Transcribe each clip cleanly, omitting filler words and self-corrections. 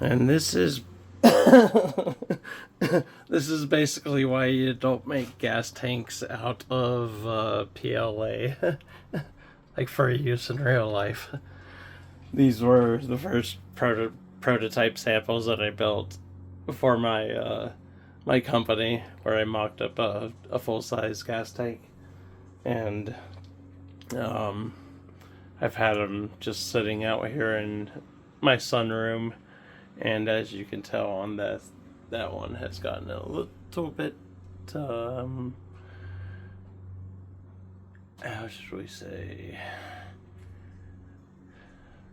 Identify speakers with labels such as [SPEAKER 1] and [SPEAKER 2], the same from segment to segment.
[SPEAKER 1] And this is this is basically why you don't make gas tanks out of PLA, like for use in real life. These were the first prototype samples that I built for my company, where I mocked up a full size gas tank, and I've had them just sitting out here in my sunroom, and as you can tell on that one has gotten a little bit how should we say,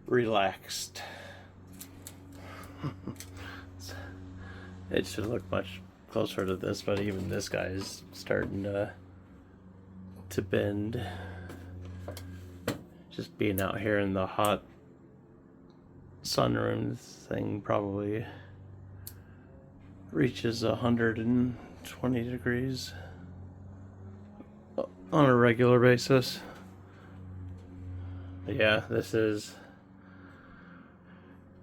[SPEAKER 1] relaxed. It should look much closer to this, but even this guy is starting to bend. Just being out here in the hot sunroom, this thing probably reaches 120 degrees on a regular basis. But yeah,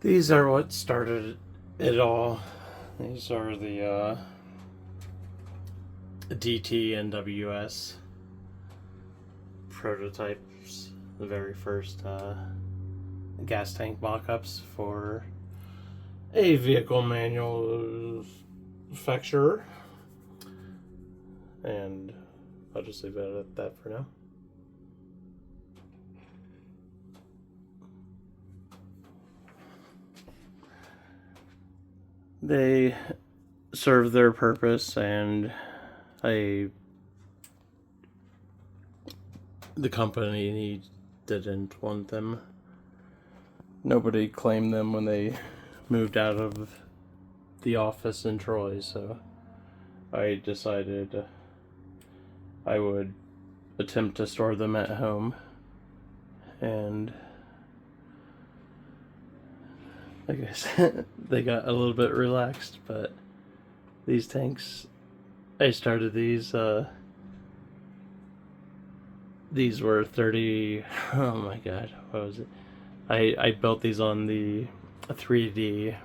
[SPEAKER 1] these are what started it all. These are the DT and WS prototypes, the very first gas tank mock-ups for a vehicle manufacturer. And I'll just leave it at that for now. They serve their purpose, and the company didn't want them. Nobody claimed them when they moved out of the office in Troy, so I decided I would attempt to store them at home. And like I said, they got a little bit relaxed, but these tanks, I started these were 30, oh my god, what was it? I built these on the 3D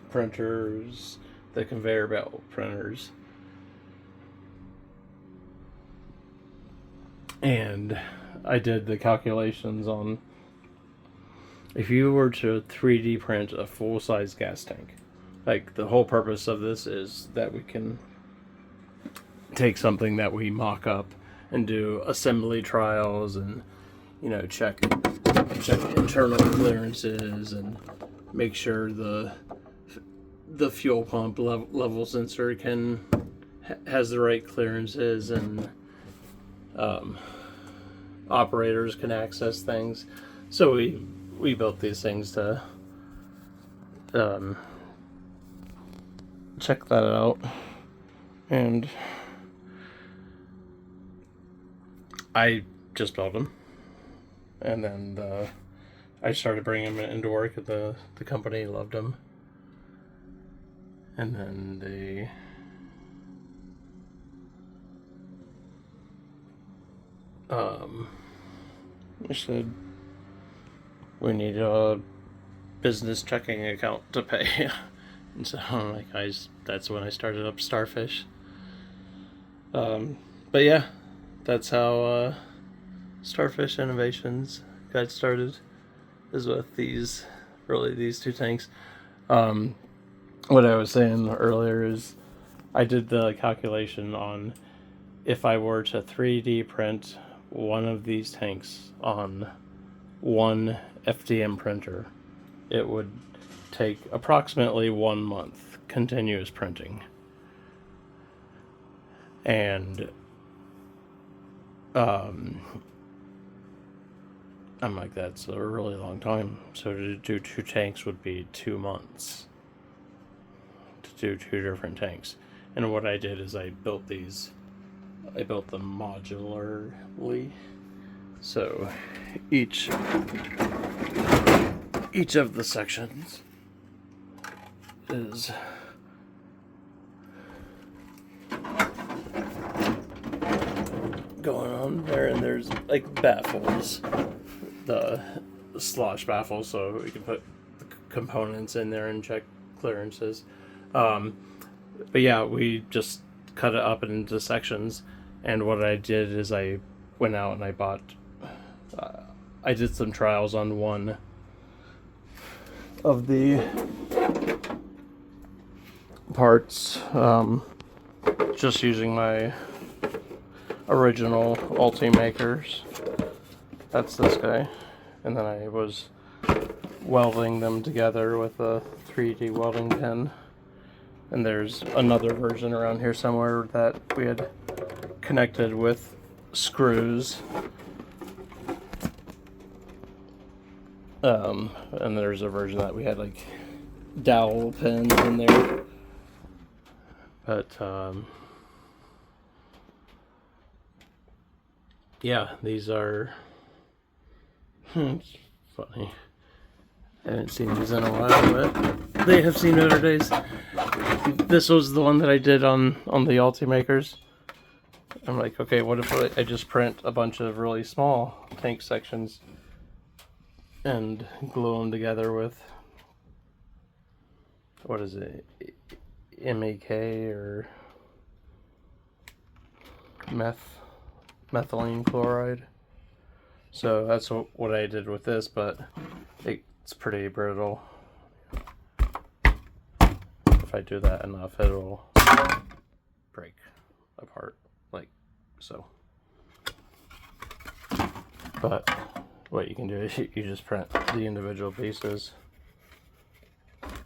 [SPEAKER 1] printers, the conveyor belt printers. And I did the calculations on, if you were to 3D print a full-size gas tank, like the whole purpose of this is that we can take something that we mock up and do assembly trials and, you know, check internal clearances and make sure the fuel pump level sensor has the right clearances, and operators can access things. So we built these things to check that out, and I just built them, and then I started bringing them into work, and the company loved them, and then they said, we need a business checking account to pay. And so I'm like, that's when I started up Starfish. But yeah, that's how Starfish Innovations got started, is with these two tanks. What I was saying earlier is I did the calculation on if I were to 3D print one of these tanks on one FDM printer, it would take approximately 1 month continuous printing. And I'm like, that's a really long time. So to do 2 tanks would be 2 months to do 2 different tanks. And what I did is I built them modularly. So each of the sections is going on there, and there's like baffles, the slosh baffles, so we can put the components in there and check clearances. But yeah, we just cut it up into sections. And what I did is I went out and I bought, I did some trials on one of the parts, just using my original Ultimakers. That's this guy. And then I was welding them together with a 3D welding pen. And there's another version around here somewhere that we had connected with screws. And there's a version that we had like dowel pins in there. But yeah, these are it's funny. I haven't seen these in a while, but they have seen better days. This was the one that I did on the Ultimakers. I'm like, okay, what if I just print a bunch of really small tank sections and glue them together with, what is it, MEK or methylene chloride. So that's what I did with this, but it's pretty brittle. If I do that enough, it'll break apart like so. But what you can do is you just print the individual pieces,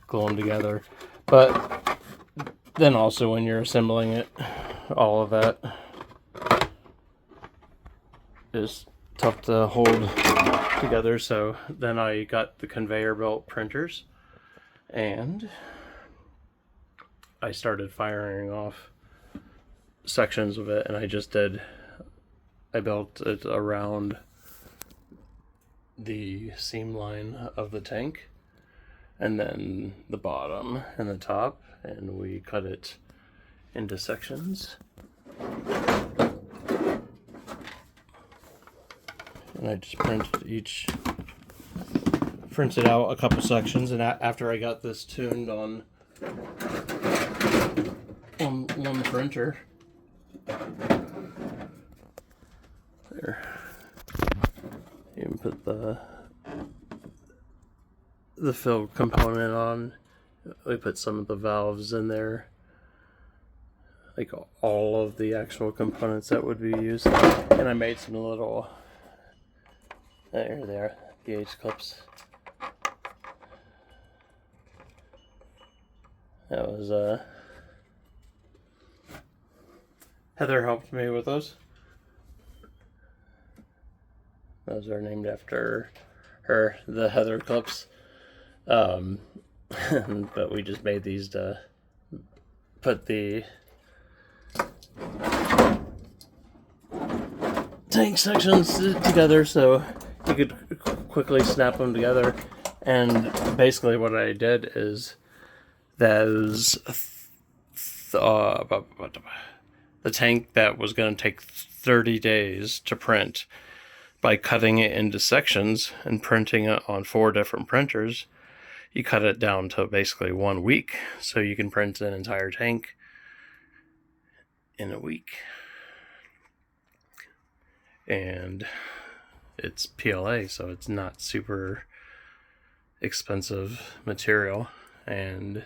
[SPEAKER 1] glue them together. But then also when you're assembling it, all of that is tough to hold together. So then I got the conveyor belt printers and I started firing off sections of it, and I built it around the seam line of the tank, and then the bottom and the top, and we cut it into sections. And I just printed out a couple sections, and after I got this tuned on one printer, there, you can put the fill component on. We put some of the valves in there, like all of the actual components that would be used, and I made some little, there they are, the H clips. That was Heather helped me with those. Those are named after her, the Heather clips. But we just made these to put the tank sections together so you could quickly snap them together. And basically what I did is the tank that was going to take 30 days to print, by cutting it into sections and printing it on 4 different printers, you cut it down to basically 1 week. So you can print an entire tank in a week. And it's PLA, so it's not super expensive material. And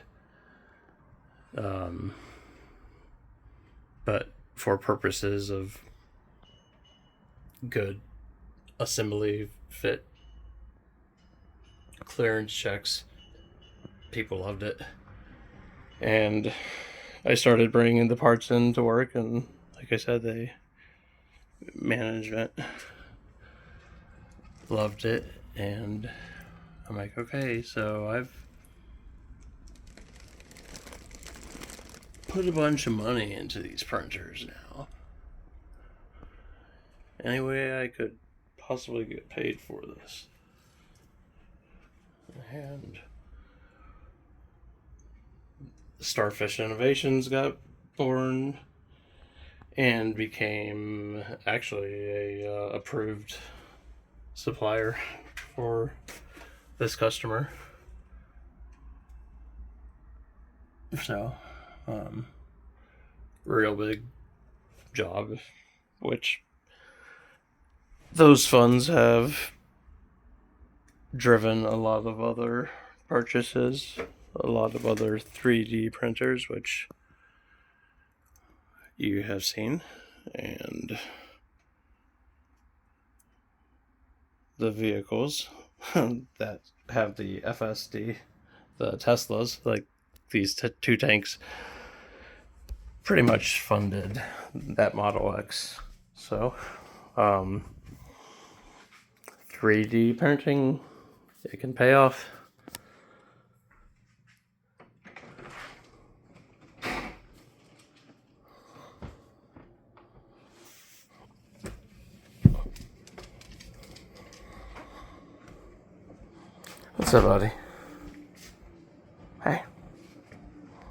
[SPEAKER 1] but for purposes of good assembly fit clearance checks, people loved it. And I started bringing the parts in to work, and like I said, management loved it, and I'm like, okay, so I've put a bunch of money into these printers now. Any way I could possibly get paid for this. And Starfish Innovations got born and became actually a approved supplier for this customer. So, real big job, which those funds have driven a lot of other purchases, a lot of other 3D printers, which you have seen, and the vehicles that have the FSD, the Teslas, like these two tanks, pretty much funded that Model X. So, 3D printing, it can pay off. What's up, buddy? Hey.